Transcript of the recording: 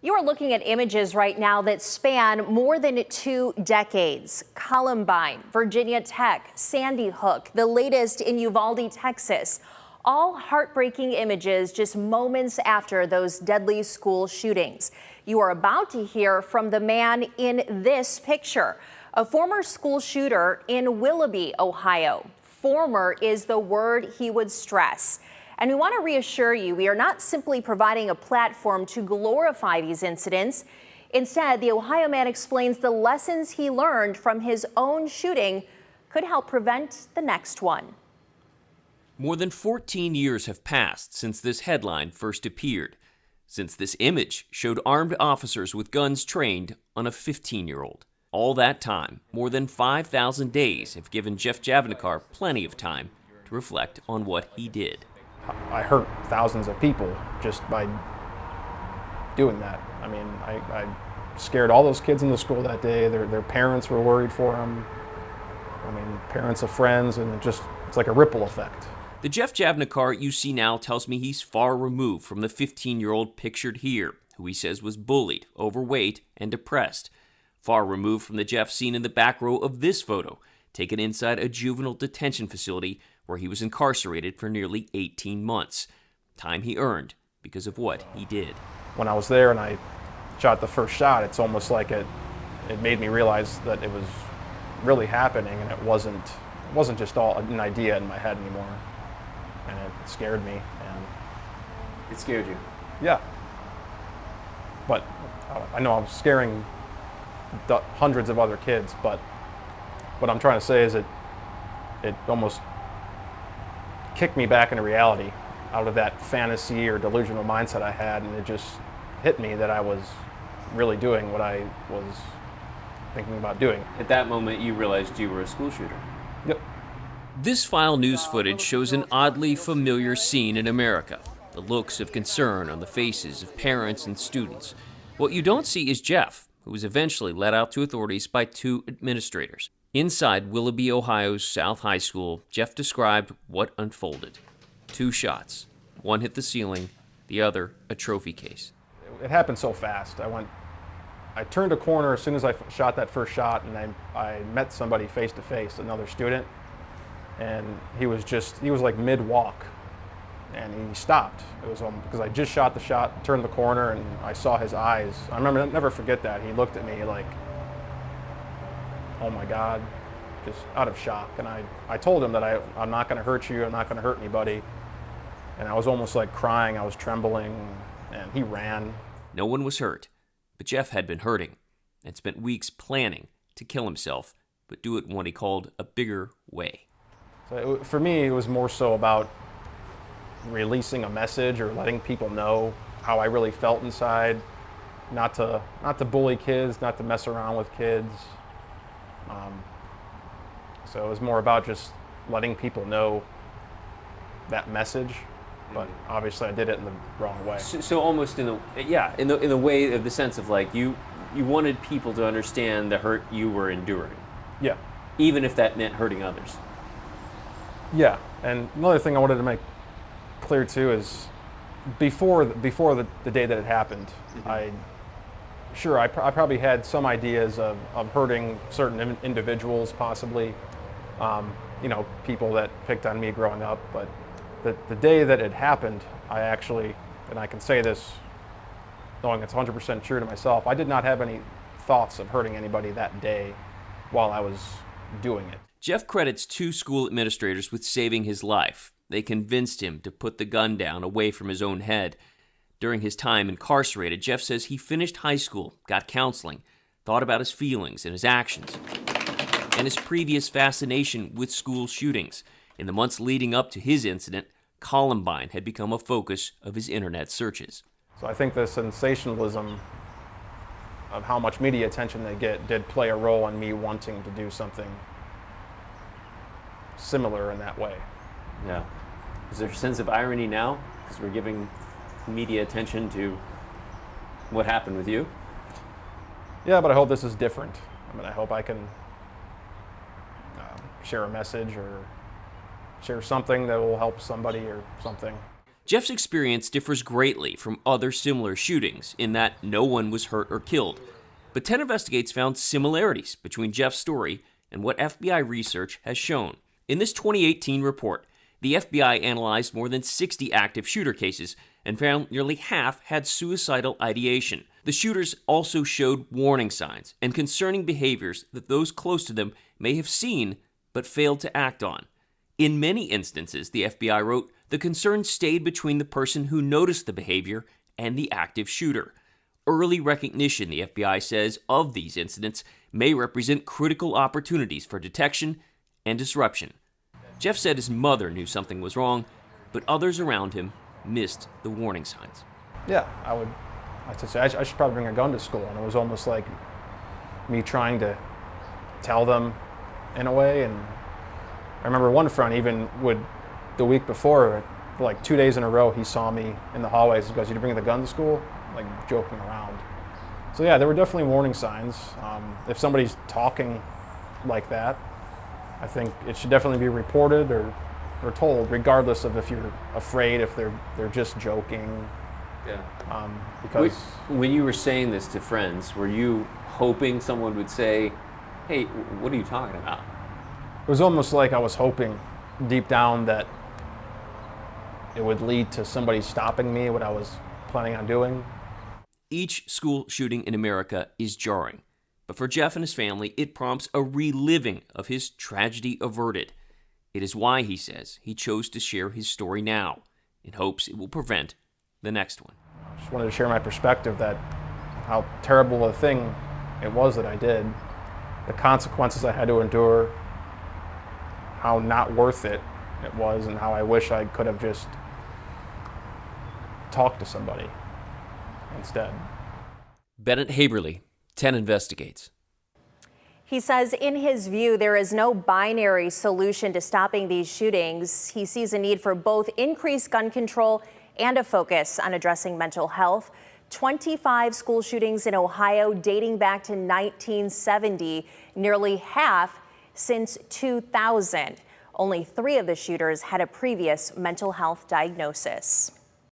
You are looking at images right now that span more than 2 decades. Columbine, Virginia Tech, Sandy Hook, the latest in Uvalde, Texas. All heartbreaking images just moments after those deadly school shootings. You are about to hear from the man in this picture, a former school shooter in Willoughby, Ohio. Former is the word he would stress. And we want to reassure you, we are not simply providing a platform to glorify these incidents. Instead, the Ohio man explains the lessons he learned from his own shooting could help prevent the next one. More than 14 years have passed since this headline first appeared, since this image showed armed officers with guns trained on a 15-year-old. All that time, more than 5,000 days have given Jeff Jevnikar plenty of time to reflect on what he did. I hurt thousands of people just by doing that. I mean, I scared all those kids in the school that day. Their parents were worried for them. I mean, parents of friends, and it's like a ripple effect. The Jeff Jevnikar you see now tells me he's far removed from the 15-year-old pictured here, who he says was bullied, overweight, and depressed. Far removed from the Jeff seen in the back row of this photo, taken inside a juvenile detention facility where he was incarcerated for nearly 18 months. Time he earned because of what he did. When I was there and I shot the first shot, it's almost like it made me realize that it was really happening, and it wasn't just all an idea in my head anymore. And it scared me. And it scared you? Yeah. But I know I'm scaring hundreds of other kids, but what I'm trying to say is it almost kicked me back into reality out of that fantasy or delusional mindset I had, and it just hit me that I was really doing what I was thinking about doing. At that moment, you realized you were a school shooter. Yep. This file news footage shows an oddly familiar scene in America, the looks of concern on the faces of parents and students. What you don't see is Jeff, who was eventually let out to authorities by 2 administrators. Inside Willoughby, Ohio's South High School, Jeff described what unfolded. 2 shots. One hit the ceiling, the other a trophy case. It happened so fast. I turned a corner as soon as I shot that first shot, and I met somebody face to face, another student, and he was like mid-walk, and he stopped. It was because I just shot the shot, turned the corner, and I saw his eyes. I'll never forget that. He looked at me like, oh my God, just out of shock. And I told him that I'm not going to hurt you, I'm not going to hurt anybody. And I was almost like crying, I was trembling, and he ran. No one was hurt, but Jeff had been hurting and spent weeks planning to kill himself, but do it in what he called a bigger way. So for me, it was more so about releasing a message or letting people know how I really felt inside, not to bully kids, not to mess around with kids. So it was more about just letting people know that message, but obviously I did it in the wrong way. So almost in the way of the sense of like you wanted people to understand the hurt you were enduring. Yeah. Even if that meant hurting others. Yeah, and another thing I wanted to make clear too is before the day that it happened, I probably had some ideas of hurting certain individuals, possibly, people that picked on me growing up. But the day that it happened, I actually, and I can say this knowing it's 100% true to myself, I did not have any thoughts of hurting anybody that day while I was doing it. Jeff credits 2 school administrators with saving his life. They convinced him to put the gun down away from his own head. During his time incarcerated, Jeff says he finished high school, got counseling, thought about his feelings and his actions, and his previous fascination with school shootings. In the months leading up to his incident, Columbine had become a focus of his internet searches. So I think the sensationalism of how much media attention they get did play a role in me wanting to do something similar in that way. Yeah. Is there a sense of irony now because we're giving media attention to what happened with you? Yeah, but I hope this is different. I mean, I hope I can share a message or share something that will help somebody or something. Jeff's experience differs greatly from other similar shootings in that no one was hurt or killed. But 10 Investigates found similarities between Jeff's story and what FBI research has shown. In this 2018 report, the FBI analyzed more than 60 active shooter cases and found nearly half had suicidal ideation. The shooters also showed warning signs and concerning behaviors that those close to them may have seen but failed to act on. In many instances, the FBI wrote, the concern stayed between the person who noticed the behavior and the active shooter. Early recognition, the FBI says, of these incidents may represent critical opportunities for detection and disruption. Jeff said his mother knew something was wrong, but others around him missed the warning signs. Yeah, I should say I should probably bring a gun to school, and it was almost like me trying to tell them in a way. And I remember one friend even the week before, for like 2 days in a row, he saw me in the hallways. He goes, "You bring the gun to school?" Like joking around. So yeah, there were definitely warning signs. If somebody's talking like that, I think it should definitely be reported or told, regardless of if you're afraid, if they're just joking. Yeah. Because when you were saying this to friends, were you hoping someone would say, "Hey, what are you talking about?" it was almost like I was hoping deep down that it would lead to somebody stopping me, what I was planning on doing. Each school shooting in America is jarring, but for Jeff and his family, it prompts a reliving of his tragedy averted. It is why, he says, he chose to share his story now, in hopes it will prevent the next one. I just wanted to share my perspective that how terrible a thing it was that I did, the consequences I had to endure, how not worth it was, and how I wish I could have just talked to somebody instead. Bennett Haberly, 10 Investigates. He says in his view, there is no binary solution to stopping these shootings. He sees a need for both increased gun control and a focus on addressing mental health. 25 school shootings in Ohio dating back to 1970, nearly half since 2000. Only 3 of the shooters had a previous mental health diagnosis.